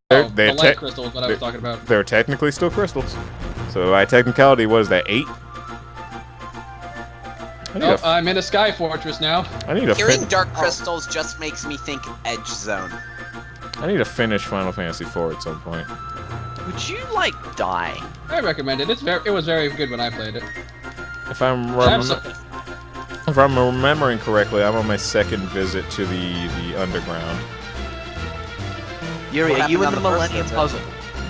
The light crystal is what I was talking about. They're technically still crystals. So by technicality, what is that, 8? I'm in a sky fortress now. Hearing dark crystals just makes me think Edge Zone. I need to finish Final Fantasy IV at some point. Would you, like, die? I recommend it. It was very good when I played it. If I'm remembering correctly, I'm on my second visit to the underground. Yuri, are you in the Millennium Puzzle?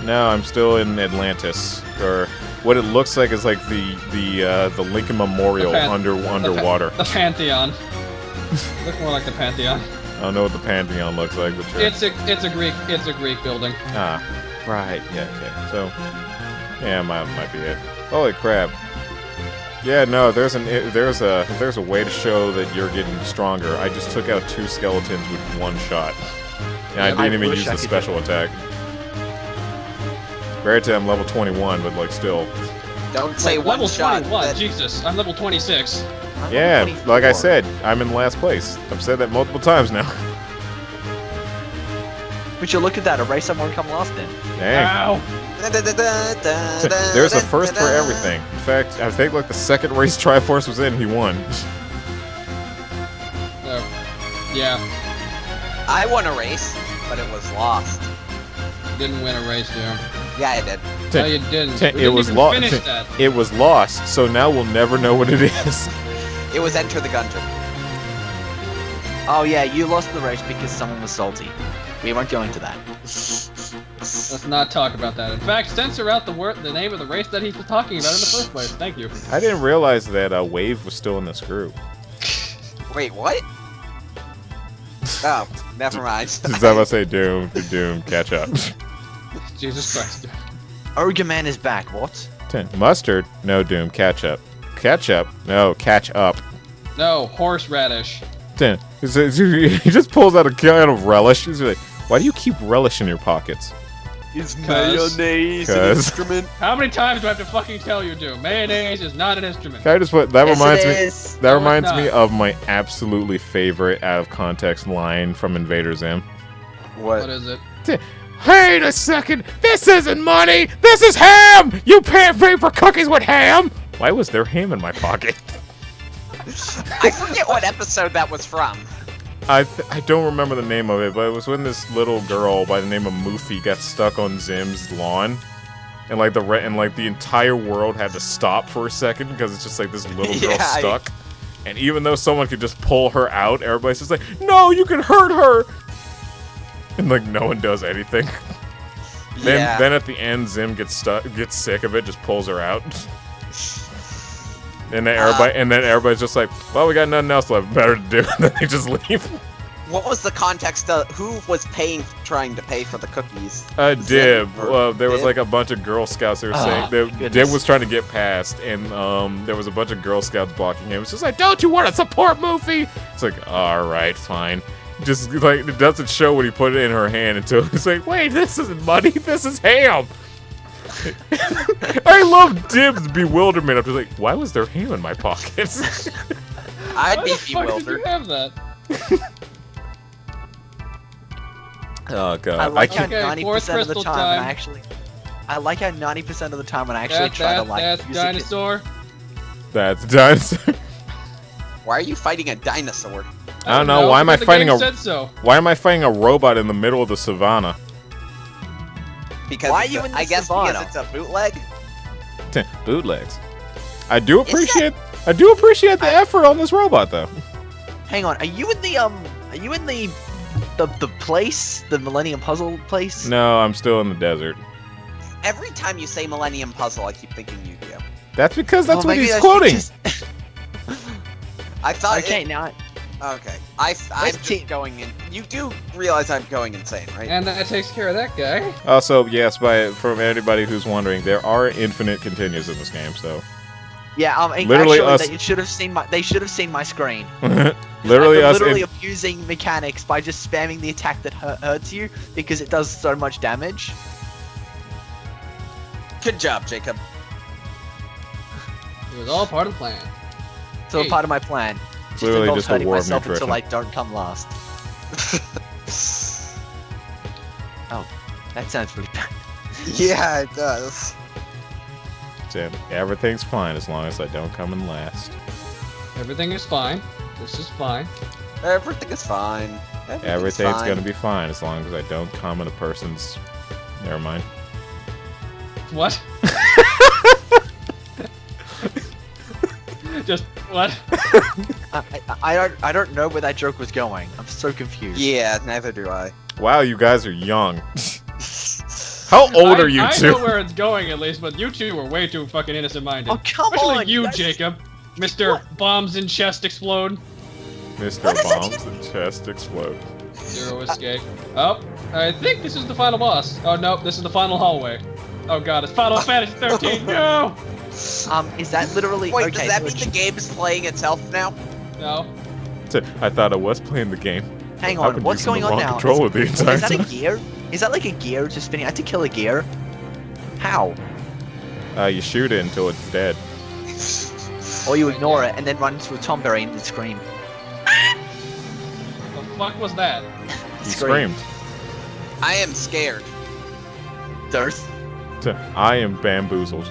No, I'm still in Atlantis, or what it looks like is like the Lincoln Memorial underwater. The Pantheon. Looks more like the Pantheon. I don't know what the Pantheon looks like, but sure. It's a Greek building. Ah, right. Yeah. Okay. So, yeah, might be it. Holy crap. Yeah, no. There's a way to show that you're getting stronger. I just took out 2 skeletons with 1 shot. And I didn't even use the special attack. Granted, I'm level 21, but like still. Don't say one shot. Level 21. Jesus, I'm level 26. Yeah, like I said, I'm in last place. I've said that multiple times now. But you look at that, a race someone come last in. Dang. Ow. There's a first for everything. In fact, I think like the second race Triforce was in, he won. Yeah. I won a race, but it was lost. Didn't win a race, Jim. Yeah, I did. No, you didn't. It was lost. It was lost, so now we'll never know what it is. It was Enter the Gungeon. Oh yeah, you lost the race because someone was salty. We won't go into that. Let's not talk about that. In fact, censor out the name of the race that he was talking about in the first place. Thank you. I didn't realize that Wave was still in this group. Wait, what? Oh, never mind. Since I must say Doom, catch up. Jesus Christ. Ogre Man is back, what? Mustard? No, Doom, catch up. Ketchup? No, catch up. No, horseradish. He just pulls out a can of relish. He's like, why do you keep relish in your pockets? Is mayonnaise an instrument? How many times do I have to fucking tell you, Doom? Mayonnaise is not an instrument. Can I just put that reminds me not. of my absolutely favorite out of context line from Invader Zim. What is it? Wait a second! This isn't money! This is ham! You can't pay for cookies with ham! Why was there ham in my pocket? I forget what episode that was from. I don't remember the name of it, but it was when this little girl by the name of Moofy got stuck on Zim's lawn, and like the entire world had to stop for a second because it's just like this little girl stuck. And even though someone could just pull her out, everybody's just like, "No, you can hurt her!" And like no one does anything. Then at the end, Zim gets sick of it, just pulls her out. And then everybody's just like, well, we got nothing else left better to do, and then they just leave. What was the context of who was trying to pay for the cookies? Dib. There was like a bunch of Girl Scouts that were saying Dib was trying to get past, and there was a bunch of Girl Scouts blocking him. It's just like, don't you want to support Moofy? It's like, all right, fine. Just like it doesn't show when he put it in her hand until it's like, wait, this isn't money, this is ham. I love Dib's bewilderment. I'm just like, why was there ham in my pockets? I'd be bewildered. Did you have that? Oh god! I like how 90% of the time I like how 90% of the time when I actually try to like. That's dinosaur. That's dinosaur. Why are you fighting a dinosaur? I don't know. Why am I fighting Why am I fighting a robot in the middle of the savannah? Because I guess because it's a bootleg. Bootlegs. I do appreciate the effort on this robot though. Hang on, are you in the place, the Millennium Puzzle place? No, I'm still in the desert. Every time you say Millennium Puzzle, I keep thinking Yu-Gi-Oh. That's because that's what he's quoting. I thought. Okay, now. Okay, I'm just going in. You do realize I'm going insane, right? And that takes care of that guy. Also, yes, from anybody who's wondering, there are infinite continues in this game. So. Yeah, literally actually, they should have seen my screen. literally abusing mechanics by just spamming the attack that hurts you because it does so much damage. Good job, Jacob. It was all part of the plan. It's all part of my plan. It's literally just a war of nutrition. Until I don't come last. Oh, That sounds really bad. Yeah, it does. So, everything's fine as long as I don't come in last. Everything is fine. This is fine. Everything is fine. Everything's fine. gonna be fine as long as I don't come in a person's... Never mind. What? Just what? I don't know where that joke was going. I'm so confused. Yeah, neither do I. Wow, you guys are young. How old are you I two? know where it's going at least, but you two were way too fucking innocent-minded. Oh, come Especially on! you, guys- Jacob. Mr. Bombs in Chest Explode. Mr. What does that Bombs and chest explode. Zero escape. Oh, I think this is the final boss. Oh, no, this is the final hallway. Oh god, it's Final Fantasy 13. No! Is that literally... Wait, okay, does that mean the game is playing itself now? No. I thought I was playing the game. Hang I've on, been what's using going the on wrong now? controller the entire Is that a time. gear? Is that like a gear just spinning? I had to kill a gear? How? You shoot it until it's dead. Or you ignore it and then run into a tomberry and then scream. The fuck was that? He Scream. screamed. I am scared. Darth. I am bamboozled.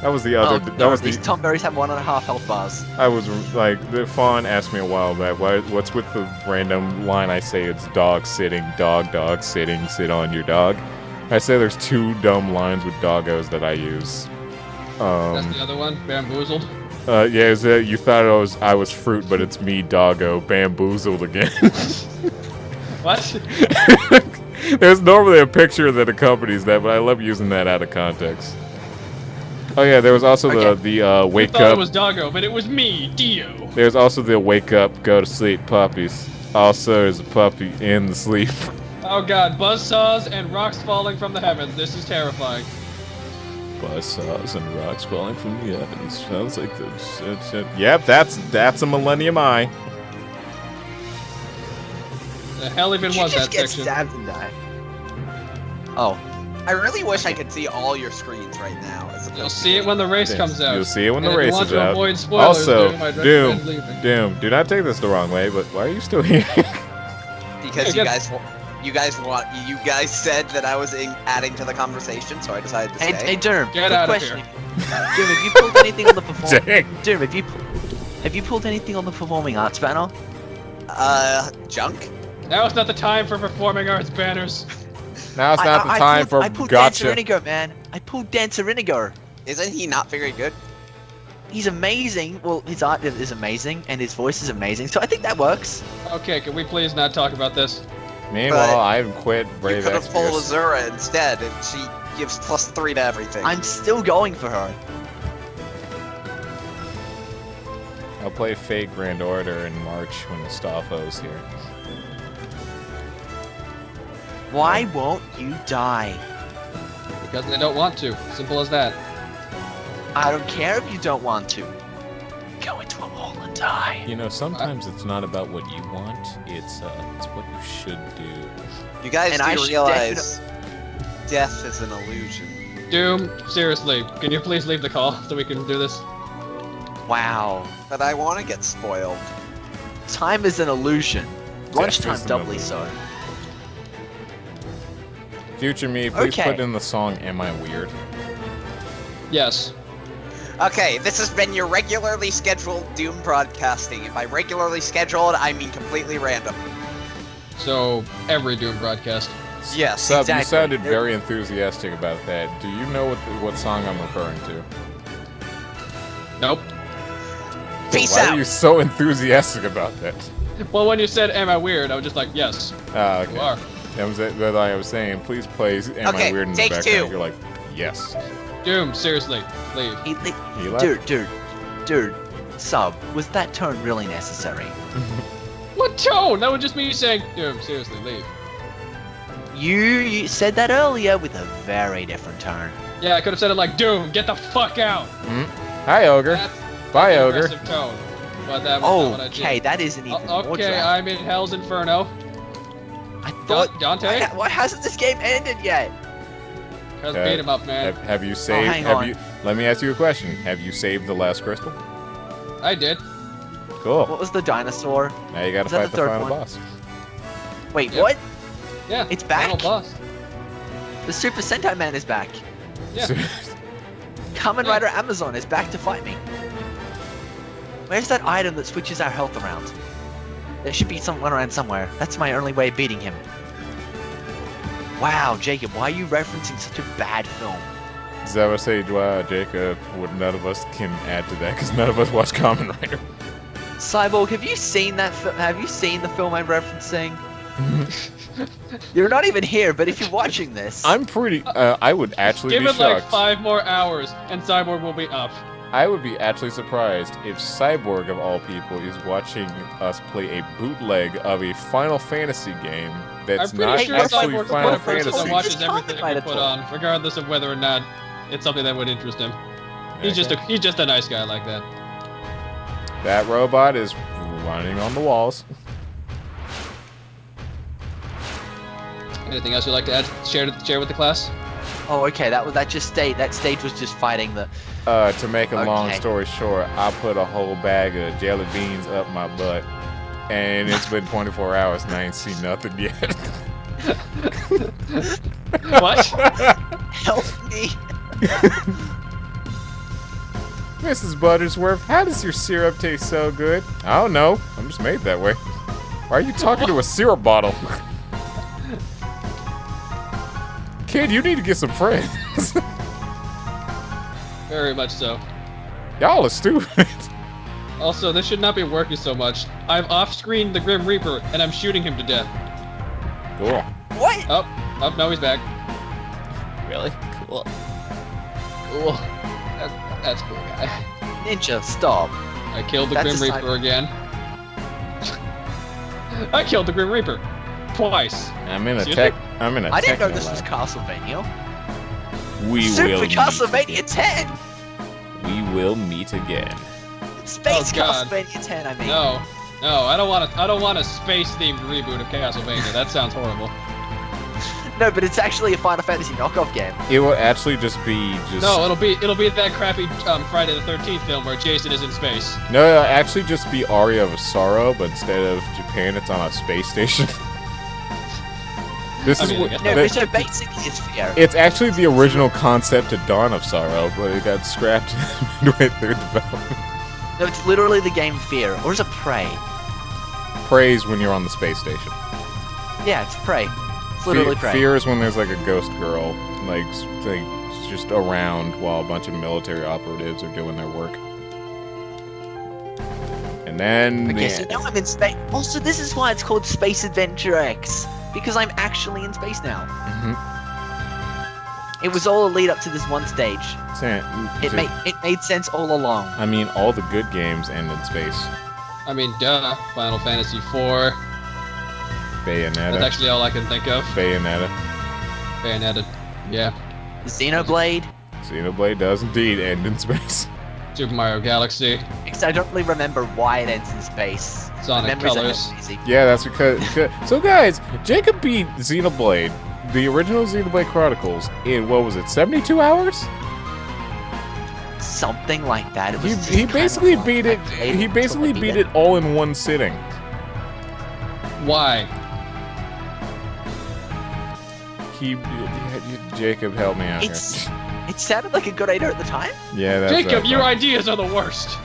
That was the other. that was These the. tomberries have 1.5 health bars. I was like, the Fawn asked me a while back, what's with the random line I say it's dog sitting, dog sitting, sit on your dog. I say there's 2 dumb lines with doggos that I use. That's the other one? Bamboozled? Yeah, is that you thought I was fruit, but it's me, doggo, bamboozled again. What? There's normally a picture that accompanies that, but I love using that out of context. Oh yeah, there was also the I wake thought up. it was Doggo, but it was me, Dio. There's also the wake up, go to sleep puppies. Also, there's a puppy in the sleep. Oh god, buzzsaws and rocks falling from the heavens. This is terrifying. Buzzsaws and rocks falling from the heavens. Sounds like this. Yep, that's a Millennium Eye. The hell even Did you was just that get section? stabbed and die? Oh. I really wish I could see all your screens right now. You'll see it when the race comes out. You'll see it when And the if you race want is to out. avoid spoilers, Also, I'd Doom, recommend leaving. Doom, do not take this the wrong way, but why are you still here? Because Yeah, you guys said that I was adding to the conversation, so I decided to stay. Hey, Derm, Get quick out of question. Derm, have you pulled anything on the performing... Dang. Derm, have you pulled anything on the performing arts banner? Junk? Now is not the time for performing arts banners. Now it's not the time for I pulled gotcha. Dancer Inigo, man. I pulled Dancer Inigo. Isn't he not very good? He's amazing. Well, his art is amazing, and his voice is amazing, so I think that works. Okay, can we please not talk about this? Meanwhile, But I haven't quit You Brave could have pulled Exvius. Azura instead, and she gives +3 to everything. I'm still going for her. I'll play Fate Grand Order in March when Mustafo's here. Why won't you die? Because they don't want to. Simple as that. I don't care if you don't want to. Go into a hole and die. You know, sometimes it's not about what you want, it's what you should do. You guys And I do should realize death is an illusion. Doom, seriously, can you please leave the call so we can do this? Wow. But I want to get spoiled. Time is an illusion. Lunchtime is an doubly illusion. so. Future me, please Okay. put in the song Am I Weird? Yes. Okay, this has been your regularly scheduled Doom broadcasting. If by regularly scheduled, I mean completely random. So, every Doom broadcast. Yes, Sub, exactly. you sounded very enthusiastic about that. Do you know what song I'm referring to? Nope. Peace Why out. are you so enthusiastic about that? Well, when you said, am I weird, I was just like, yes, Ah, you okay. are. That was it, that I was saying, please play Am I Okay, Weird in the take background. 2. You're like, yes. Doom, seriously, leave. You left. Dude, Sub, was that turn really necessary? What tone? That would just be you saying, Doom, seriously, leave. You said that earlier with a very different tone. Yeah, I could have said it like, Doom, get the fuck out. Hi, Ogre. That's Bye, an Ogre. aggressive tone. But that was not what I did. Okay, that isn't even more Okay, dramatic. I'm in Hell's Inferno. I thought... Dante? Why hasn't this game ended yet? Cause beat him up, man. Have you saved? hang on. Let me ask you a question. Have you saved the last crystal? I did. Cool. What was the dinosaur? Now you gotta Is that fight the the third final one? boss. Wait, Yep. what? Yeah. It's back? Final boss. The Super Sentai Man is back. Yeah. Kamen Yeah. Rider Amazon is back to fight me. Where's that item that switches our health around? There should be someone around somewhere. That's my only way of beating him. Wow, Jacob, why are you referencing such a bad film? Is that what I say, wow, Jacob? None of us can add to that because none of us watch Kamen Rider. Cyborg, have you seen that film? Have you seen the film I'm referencing? You're not even here, but if you're watching this, I'm pretty. I would actually Give be it like shocked. 5 more hours, and Cyborg will be up. I would be actually surprised if Cyborg, of all people, is watching us play a bootleg of a Final Fantasy game that's I'm pretty not sure actually Cyborg is Final one person Fantasy. that watches Just everything comment we by put the on, regardless of whether or not it's something that would interest him. He's just a nice guy like that. That robot is running on the walls. Anything else you'd like to add? Share with the class? oh, okay, that stage was just fighting the. To make a long Okay. story short, I put a whole bag of jelly beans up my butt, and it's been 24 hours and I ain't seen nothing yet. What? Help me! Mrs. Buttersworth, how does your syrup taste so good? I don't know. I'm just made that way. Why are you talking to a syrup bottle? Kid, you need to get some friends. Very much so. Y'all are stupid. Also, this should not be working so much. I've off-screened the Grim Reaper, and I'm shooting him to death. Cool. What? Oh, no, he's back. Really? Cool. Cool. That's cool, guy. Ninja, stop. I killed the That's Grim a Reaper again. I killed the Grim Reaper. Twice. I'm in a Excuse tech. me? I'm in a. I didn't know techno this was lab. Castlevania. We Super will Castlevania 10! Meet. We will meet again. Space Oh, God. Castlevania 10, I mean. No, I don't want a space-themed reboot of Castlevania. That sounds horrible. No, but it's actually a Final Fantasy knockoff game. It will actually just be No, it'll be that crappy Friday the 13th film where Jason is in space. No, it'll actually just be Aria of Sorrow, but instead of Japan, it's on a space station. This I is mean, I what. guess No, the- but so basically it's fair. It's actually the original concept to Dawn of Sorrow, but it got scrapped midway through development. No, it's literally the game Fear. Or is it Prey? Praise when you're on the space station. Yeah, it's Prey. It's literally Prey. Fear is when there's like a ghost girl, like just around while a bunch of military operatives are doing their work. And then Okay, so now I'm in space. Also, this is why it's called Space Adventure X. Because I'm actually in space now. Mhm. It was all a lead up to this one stage. It Just- made sense all along. I mean, all the good games end in space. I mean, duh. Final Fantasy IV. That's Bayonetta. actually all I can think of. Bayonetta. Bayonetta. Yeah. Xenoblade. Xenoblade does indeed end in space. Super Mario Galaxy. Because I don't really remember why it ends in space. Sonic Memories are Colors. easy. Yeah, that's because. So, guys, Jacob beat Xenoblade, the original Xenoblade Chronicles, in what was it, 72 hours? Something like that. It was just He kind of basically long. beat it. I played He until basically I beat it all in one sitting. Why? Jacob, help me out It's. here. It sounded like a good idea at the time. Yeah, that's Jacob, your right. ideas are the worst.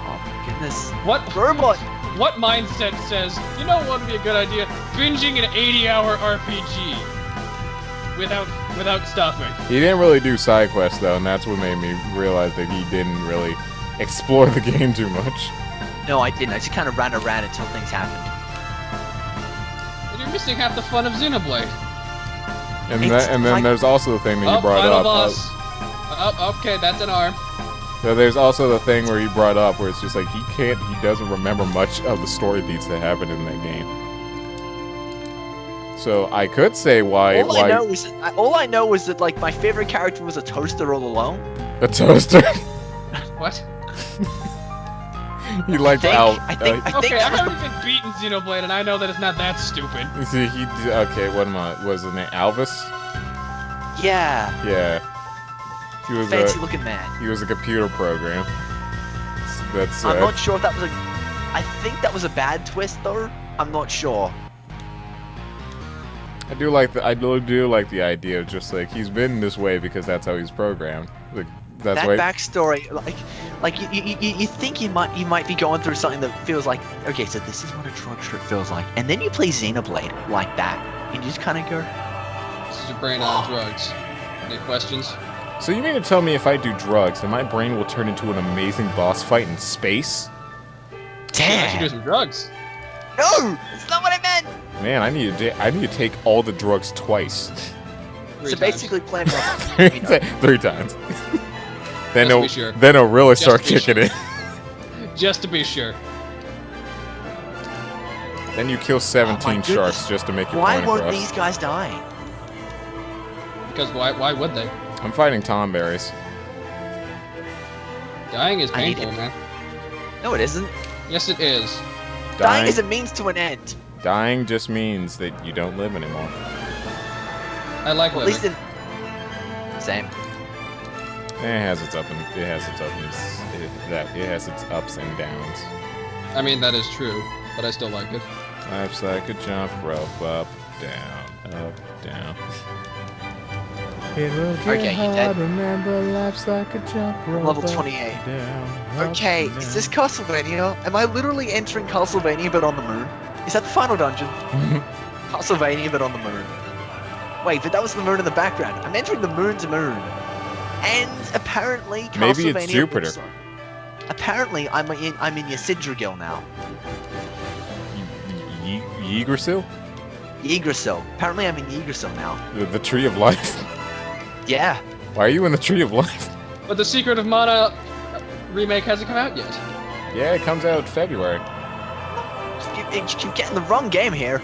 Oh my goodness. What Robot. What mindset says, you know what would be a good idea? Binging an 80-hour RPG without stopping. He didn't really do side quests though, and that's what made me realize that he didn't really explore the game too much. No, I didn't. I just kind of ran around until things happened. And you're missing half the fun of Xenoblade. And It's then like- there's also the thing that you Oh, brought final up. boss. Oh, okay, that's an arm. So there's also the thing where he brought up where it's just like he doesn't remember much of the story beats that happened in that game. So I could say why All I know is that like my favorite character was a toaster all along. a toaster. What? He liked think- out. I think Okay, that I've was already been beaten Xenoblade, and I know that it's not that stupid. See, okay. What am I? Was his name Alvis? Yeah, Yeah. He was fancy looking man. he was a computer program. That's I'm not sure if that was a. I think that was a bad twist, though. I'm not sure. I do like the idea of just like he's been this way because that's how he's programmed. Like that's That why. backstory, like you think he might be going through something that feels like, okay, so this is what a drug trip feels like, and then you play Xenoblade like that, and you just kind of go, This is your brain on drugs. Any questions? So you mean to tell me if I do drugs, then my brain will turn into an amazing boss fight in space? Yeah, I should do damn, some drugs. no, that's not what I meant. Man, I need to take all the drugs twice. 3 So times. basically, plan well. 3 times. Just Then to it'll be sure. then it'll really Just start to be kicking sure. in. Just to be sure. Then you kill 17 goodness. sharks just to make your Why point won't across. these guys die? Because why would they? I'm fighting tomberries. Dying is I need painful, it. man. No, it isn't. Yes, it is. Dying is a means to an end. Dying just means that you don't live anymore. I like At living. least in. Same. It has its ups and downs. I mean, that is true, but I still like it. Life's like a jump rope, up, down. It will get Okay, you dead? remember life's like a jump rope. Level 28. Down, Okay, is this Castlevania? Am I literally entering Castlevania but on the moon? Is that the final dungeon? Castlevania but on the moon. Wait, but that was the moon in the background. I'm entering the moon's moon. And apparently Maybe Castlevania... it's Jupiter. also- Apparently I'm in Yggdrasil now. Yggdrasil? Yggdrasil. Apparently I'm in Yggdrasil now. The Tree of Life? Yeah. Why are you in the Tree of Life? But the Secret of Mana remake hasn't come out yet. Yeah, it comes out February. You keep getting the wrong game here.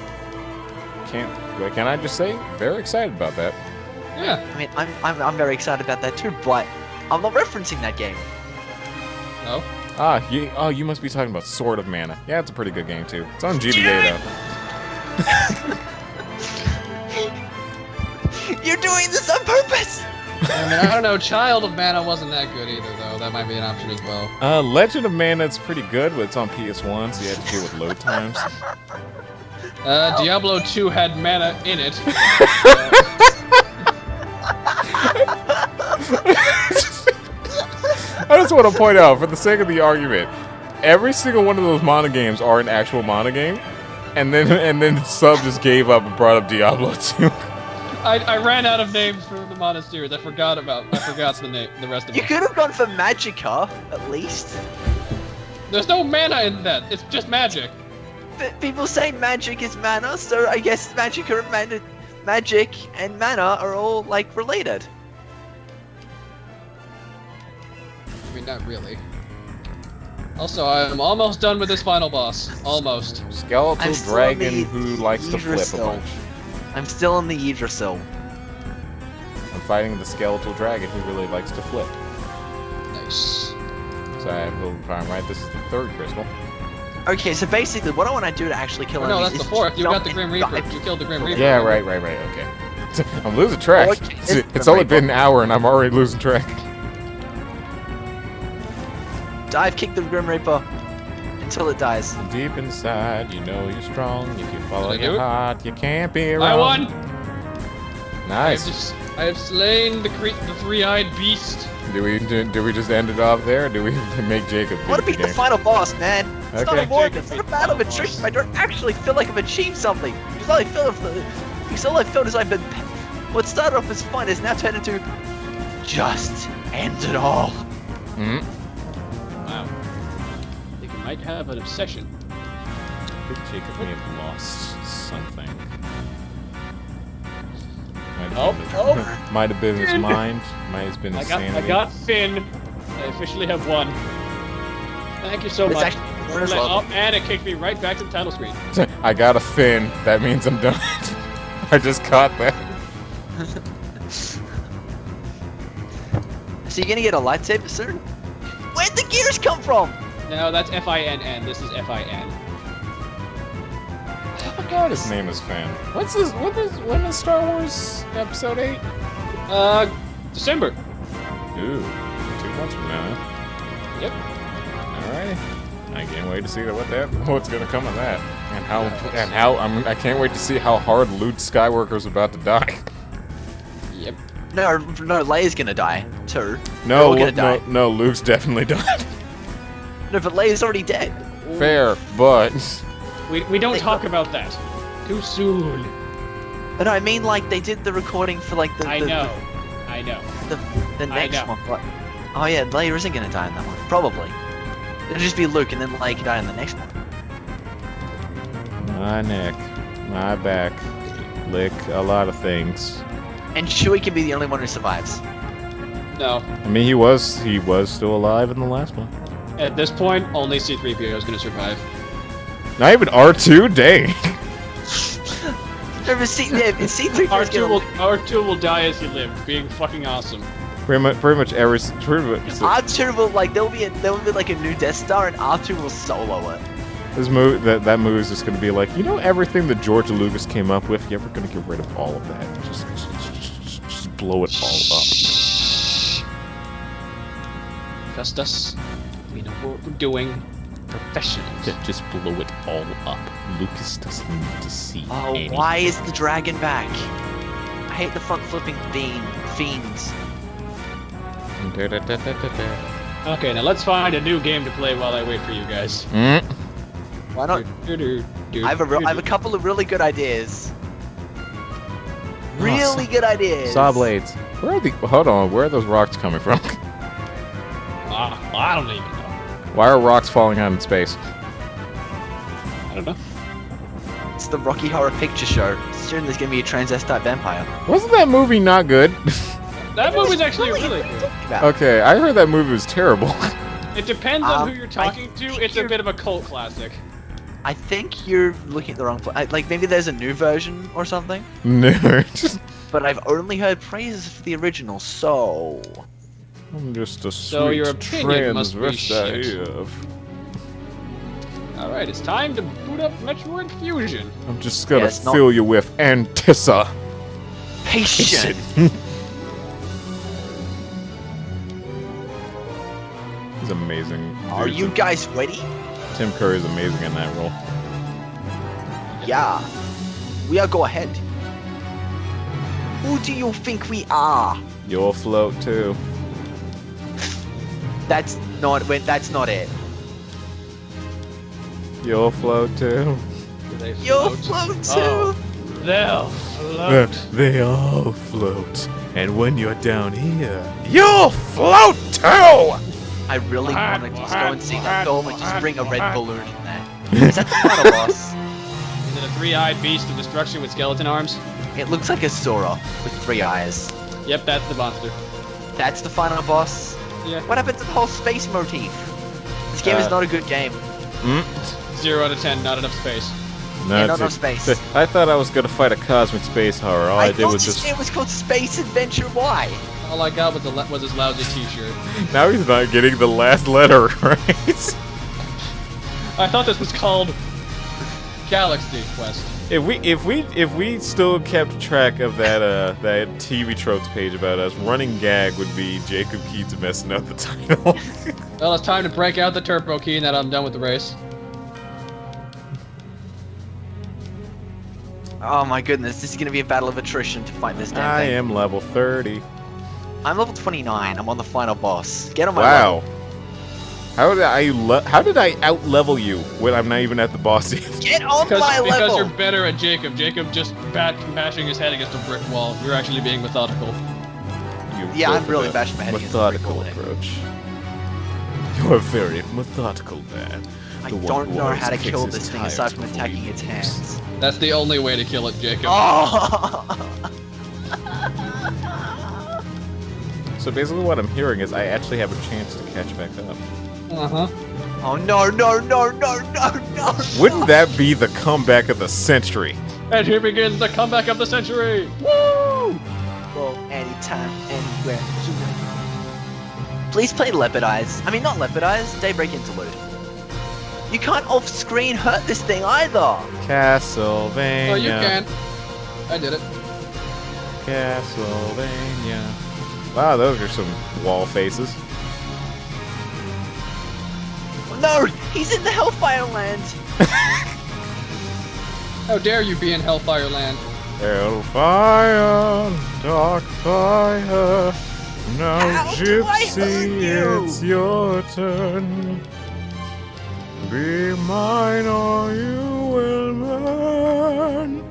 Can I just say, very excited about that. Yeah. I mean, I'm very excited about that too, but I'm not referencing that game. No. You must be talking about Sword of Mana. Yeah, it's a pretty good game too. It's on GBA though. You're doing this on purpose! I mean, I don't know. Child of Mana wasn't that good either, though. That might be an option as well. Legend of Mana is pretty good, but it's on PS1, so you have to deal with load times. Diablo 2 had mana in it. I just want to point out, for the sake of the argument, every single one of those Mana games are an actual Mana game, and then Sub just gave up and brought up Diablo 2. I ran out of names for the Mana series. I forgot the name, the rest of You them. could have gone for Magicka, at least. There's no mana in that. It's just magic. But people say magic is mana, so I guess magic and mana are all, like, related. I mean, not really. Also, I'm almost done with this final boss. Almost. Skeletal I'm still dragon in the who likes to flip a Yggdrasil. bunch. I'm still in the Yggdrasil. I'm fighting the skeletal dragon who really likes to flip. Nice. So I hope I'm right. This is the 3rd crystal. Okay, so basically, what I want to do to actually kill Oh, no, enemies that's is the 4th. You jump got the Grim and Reaper. dive. You killed the Grim Reaper. Yeah, remember? right. Okay. I'm losing track. Okay, It's only been an hour and I'm already losing track. Dive, kick the Grim Reaper until it dies. Deep inside, you know you're strong. If you follow Did I do your it? heart, you can't be wrong. I won! Nice. I have slain the three-eyed beast. Do we just end it off there? Or do we make Jacob I want to beat beat the final boss, man. It's not Okay. a war, Jacob it's not a beat battle of the final attrition. boss. I don't actually feel like I've achieved something. Because all I felt is I've been... What started off as fun is now turned into... Just end it all. Hmm. Wow. I think we might have an obsession. I think Jacob may have lost something. Might have been his Finn. mind. Might have been his sanity. I got Finn. I officially have won. Thank you so It's much. actually first level. Oh, and it kicked me right back to the title screen. I got a fin. That means I'm done. I just caught that. So you're gonna get a lightsaber soon? Where'd the gears come from? No, that's F-I-N-N. This is F-I-N. I forgot his name is Finn. When is Star Wars Episode 8? December. Ooh, 2 months from now. Yep. Alrighty. I can't wait to see what's gonna come of that, I can't wait to see how hard Luke Skywalker's about to die. Yep. No, Leia's gonna die too. No, They're all gonna die. no, Luke's definitely died. No, but Leia's already dead. Fair, but We don't talk about that. Too soon. But I mean, like, they did the recording for, like, I know. the next know. one. But, oh, yeah, Leia isn't gonna die in that one. Probably. It'll just be Luke, and then Leia can die in the next one. my neck, my back, lick a lot of things. And Chewie can be the only one who survives. No. I mean, he was still alive in the last one. At this point, only C-3PO is gonna survive. Not even R2, dang. Never seen him. R2 will die as he lived, being fucking awesome. Pretty much every. R2 will there will be like a new Death Star, and R2 will solo it. This movie, that movie is just gonna be like, everything that George Lucas came up with. Yeah, we're gonna get rid of all of that. Just blow it all up. Trust us. We know what we're doing. Professionals. Yeah, just blow it all up. Lucas doesn't need to see anything. Why is the dragon back? I hate the front flipping fiends. Okay, now let's find a new game to play while I wait for you guys. Why not? I have a couple of really good ideas. Really good ideas. Saw blades. Hold on, where are those rocks coming from? I don't even know. Why are rocks falling out in space? I don't know. It's the Rocky Horror Picture Show. Soon there's gonna be a transvestite vampire. Wasn't that movie not good? That movie's actually really good. Okay, I heard that movie was terrible. It depends on who you're talking to. It's a bit of a cult classic. I think you're looking at the wrong place. Like, maybe there's a new version or something. Nerd. But I've only heard praises for the original, so... I'm just a So sweet your opinion must be shit. transvestite. Alright, it's time to boot up Metroid Fusion. I'm just gonna Yeah, it's not- fill you with Antissa. Patient! He's amazing. Are Dude, you guys ready? Tim Curry's amazing in that role. Yeah. We are go ahead. Who do you think we are? You'll float too. That's not it. You'll float too. You'll float too! Oh, they'll float. They all float. And when you're down here, you'll float too! I really want to just go and see that dome and just bring a red What? balloon in there. Is that the final boss? Is it a three-eyed beast of destruction with skeleton arms? It looks like a Sora with 3 eyes. Yep, that's the monster. That's the final boss? Yeah. What happened to the whole space motif? This game is not a good game. 0 out of 10, not enough space. Yeah, not enough space. I thought I was gonna fight a cosmic space horror. All I did thought was this just. game was called Space Adventure Y. All I got was his lousy t-shirt. Now he's not getting the last letter right. I thought this was called Galaxy Quest. If we still kept track of that that TV tropes page about us, running gag would be Jacob Keats messing up the title. Well, it's time to break out the turbo key and that I'm done with the race. Oh my goodness, this is gonna be a battle of attrition to fight this damn I thing. am level 30. I'm level 29. I'm on the final boss. Get on my level. Wow. How did I out level you when I'm not even at the boss yet? Get on my Because level. you're better at Jacob. Jacob just bashing his head against a brick wall. You're actually being methodical. Yeah, I'm really bashing my head against the brick methodical wall there. approach. You're a very methodical man. I The one don't who know always how to kicks kill his this thing tires aside from before attacking he its moves. hands. That's the only way to kill it, Jacob. Oh! So basically what I'm hearing is I actually have a chance to catch back up. Uh-huh. Oh no, no, no, no, no, no! Wouldn't that be the comeback of the century? And here begins the comeback of the century! Woo! Go anytime, anywhere. Please play Leopard Eyes. I mean, not Leopard Eyes, Daybreak Interlude. You can't off-screen hurt this thing either! Castlevania. Oh, you can. I did it. Castlevania. Wow, those are some wall faces. No! He's in the Hellfire Land. How dare you be in Hellfire Land? Hellfire, dark fire. Now, How do I hurt Gypsy, you? it's your turn. Be mine or you will burn.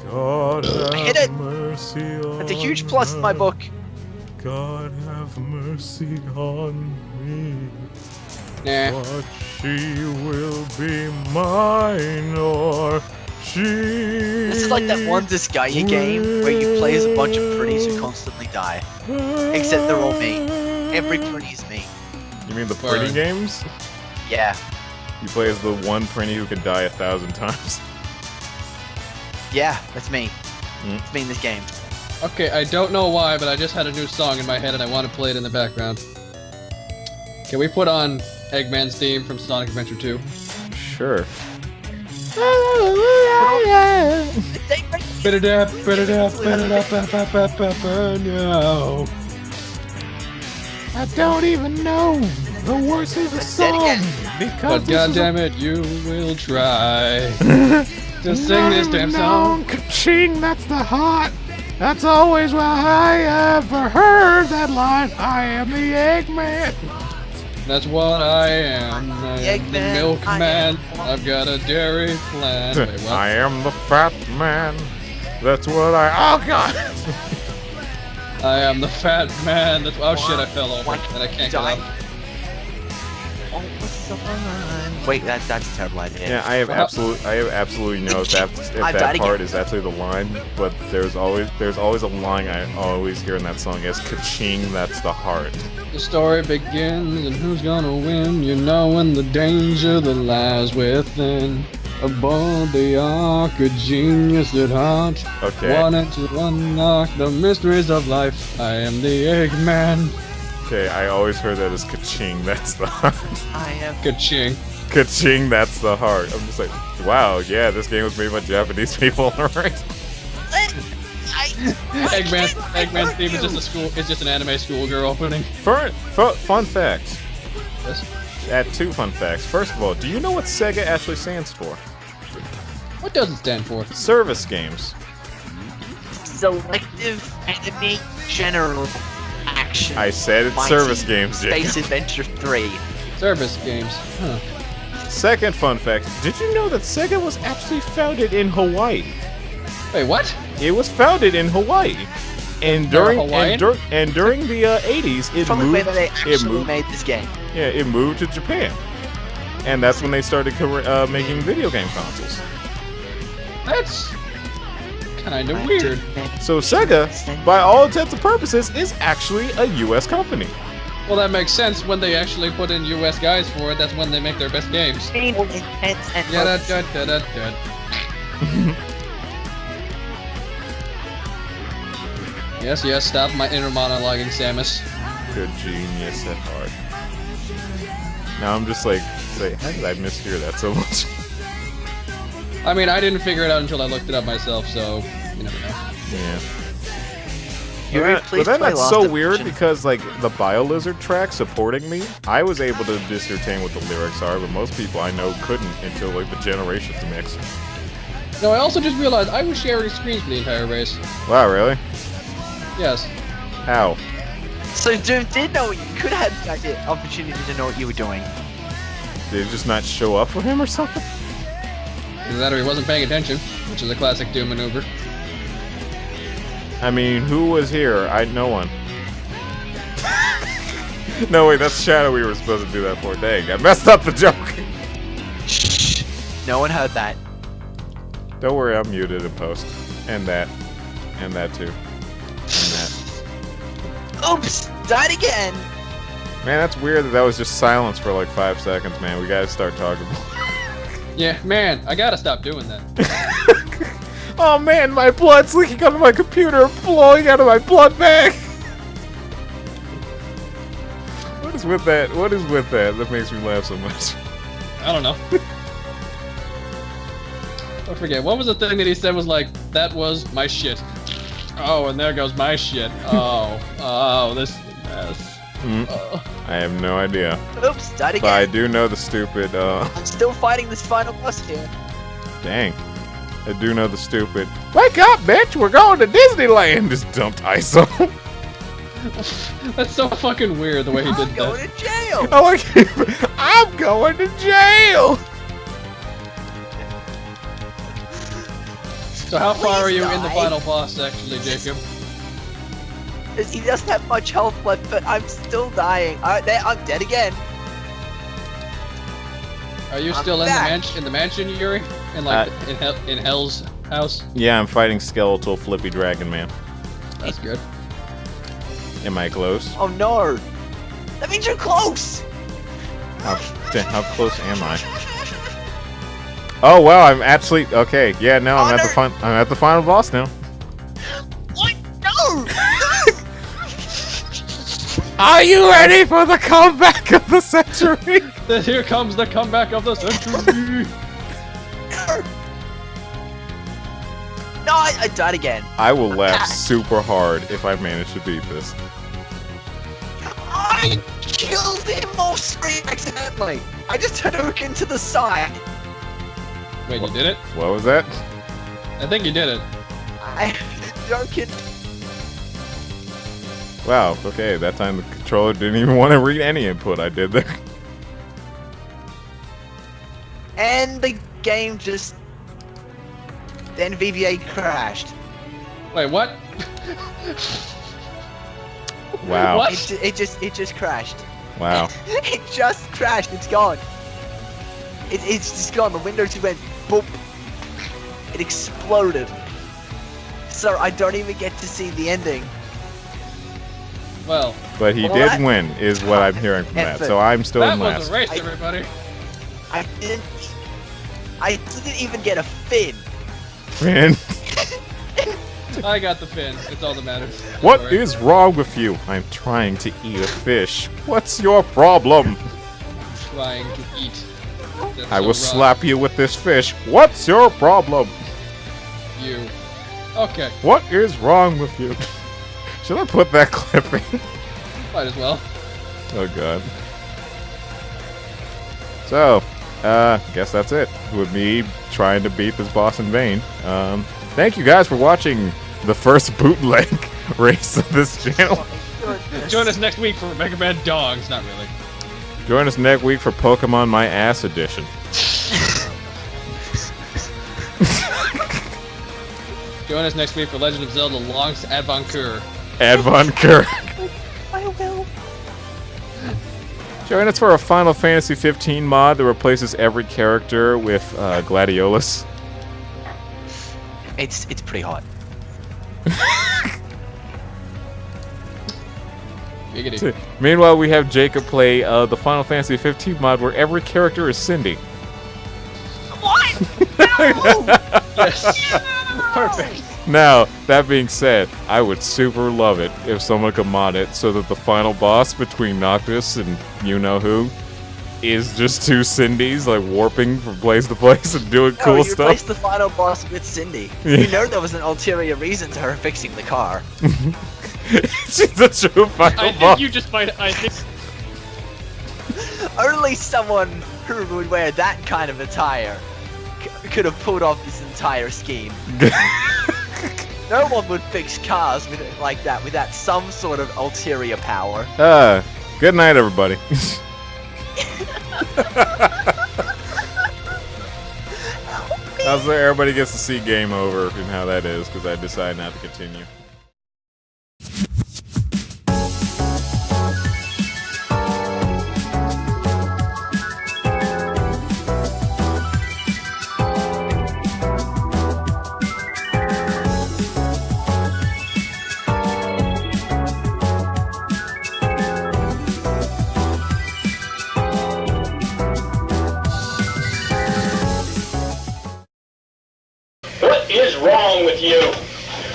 God hit have it. mercy on That's a huge plus in my her. book. God have mercy on me. Nah. But she will be mine or she. This is like that one Disgaea game where you play as a bunch of pretties who constantly die. Except they're all me. Every pretty is me. You mean the pretty Word. games? Yeah. You play as the one pretty who could die 1,000 times. Yeah, that's me. Mm. It's me in this game. Okay, I don't know why, but I just had a new song in my head and I want to play it in the background. Can we put on Eggman's theme from Sonic Adventure 2? Sure. No. I don't even know the words of the song because But goddammit, you will try to sing this damn song. Ka-ching, that's the heart. That's always why I ever heard that line. I am the Eggman. That's what I am. I am the Eggman, milkman. I am- I've got a dairy plan. Wait, what? I am the fat man. That's what I. Oh god. I am the fat man. That's oh shit! I fell over and I can't get Die. up. All the sun. Wait, that's a terrible idea. Yeah, I have absolutely no if I've that died part again. is actually the line, but there's always a line I always hear in that song as "Ka-ching, that's the heart." The story begins, and who's gonna win? You know, and the danger that lies within. Aboard the ark, a genius at heart. Okay. Wanted to unlock the mysteries of life. I am the Eggman. Okay, I always heard that as "Ka-ching, that's the heart." I am. Ka-ching. Ka-ching, that's the heart. I'm just like, wow, yeah, this game was made by Japanese people, alright. Eggman's theme is just a school. It's just an anime schoolgirl opening. Fun fact. Yes. Add 2 fun facts. First of all, do you know what SEGA actually stands for? What does it stand for? Service games. Selective Enemy General Action. I said it's Mighty service games, Space Jacob. Adventure 3. Service games. Huh. Second fun fact, did you know that SEGA was actually founded in Hawaii? Wait, what? It was founded in Hawaii. And They're during Hawaiian? during the 80s, it Probably moved where they it actually moved made this game. yeah, it moved to Japan. And that's when they started making video game consoles. That's kind of weird. So Sega, by all intents and purposes, is actually a US company. Well, that makes sense. When they actually put in US guys for it, that's when they make their best games. All intents and Yeah, da, purposes. da, da, da, da. Yes, yes, stop my inner monologuing, Samus. Good genius at heart. Now I'm just like, say, how did I mishear that so much? I mean, I didn't figure it out until I looked it up myself, so you never know. Yeah. Yuri, But please then play that's Lost so weird Dimension. because like the BioLizard track supporting me, I was able to discern what the lyrics are, but most people I know couldn't until like the Generations mix. No, I also just realized I was sharing screens for the entire race. Wow, really? Yes. How? So Doom did know you could have had the opportunity to know what you were doing. Did it just not show up for him or something? Either that or he wasn't paying attention, which is a classic Doom maneuver. I mean, who was here? No one. No, wait, that's Shadow we were supposed to do that for. Dang, I messed up the joke. Shh. No one heard that. Don't worry, I'm muted in post. And that. And that too. And that. Oops! Died again! Man, that's weird that was just silence for like 5 seconds, man. We gotta start talking. Yeah, man, I gotta stop doing that. Oh man, my blood's leaking out of my computer, blowing out of my blood bag! What is with that? What is with that? That makes me laugh so much. I don't know. I forget. What was the thing that he said was like, that was my shit. Oh, and there goes my shit. Oh, this is a mess. I have no idea. Oops, died But I again. do know the stupid, I'm still fighting this final boss here. dang. I do know the stupid, wake up, bitch, we're going to Disneyland! Just dumped ISO. That's so fucking weird the way he did I'm going that. to jail. I like I'm going to jail! So how far are you in the die. final boss, actually, Jacob? He doesn't have much health left, but I'm still dying. I'm dead again. Are you I'm still back. in the mansion, Yuri? In in Hell's house? Yeah, I'm fighting Skeletal Flippy Dragon Man. That's good. Am I close? Oh no. That means you're close. How close am I? Oh wow, I'm actually okay. Yeah, no, I'm at the final boss now. What? No. Are you ready for the comeback of the century? Here comes the comeback of the century! No, I died again. I will laugh super hard if I manage to beat this. I killed him off screen accidentally. I just took him to the side. Wait, you did it? What was that? I think you did it. I joking. Wow, okay, that time the controller didn't even want to read any input I did there. And the game just. Then VBA crashed. Wait, what? Wow. What? It just crashed. Wow. It just crashed. It's gone. It's just gone. The window just went boop. It exploded. So I don't even get to see the ending. Well, But he Well, did that- win, is what I'm hearing from that, Effort. so I'm still that in was last. a race, I- everybody. I didn't even get a fin. Man, I got the fin. It's all that matters. what Sorry. is wrong with you? I'm trying to eat a fish. What's your problem? Trying to eat. That's I so will wrong. slap you with this fish. What's your problem? You. Okay, What is wrong with you? Should I put that clip in? might as well. Oh god. So, guess that's it. With me trying to beat this boss in vain. Thank you guys for watching the first bootleg race of this channel. Join us next week for Mega Man Dogs. Not really. Join us next week for Pokemon My Ass Edition. Join us next week for Legend of Zelda Longs Adventure. Adventure. I will. Join us for a Final Fantasy 15 mod that replaces every character with Gladiolus. It's pretty hot. Giggity. Meanwhile, we have Jacob play the Final Fantasy 15 mod where every character is Cindy. What? Yes. Perfect. Now, that being said, I would super love it if someone could mod it so that the final boss between Noctis and you-know-who is just two Cindys, like, warping from place to place and doing No, cool you stuff. replaced the final boss with Cindy. Yeah. You know there was an ulterior reason to her fixing the car. She's a true final I boss. think you just might. I think. Only someone who would wear that kind of attire could have pulled off this entire scheme. No one would fix cars with it like that without some sort of ulterior power. Good night, everybody. How's that? Everybody gets to see Game Over and how that is, because I decided not to continue. What is wrong with you?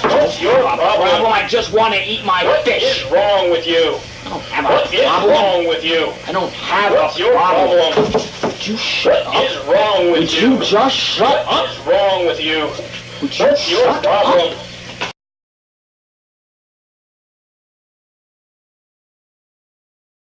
What's your problem? I just want to eat my What fish. is wrong with you? I don't have a What is problem. wrong with you? I don't have What's a your problem. problem? Would you shut What up? is wrong with Would you? you just shut What up? is wrong with you? Would you What's your shut problem? up?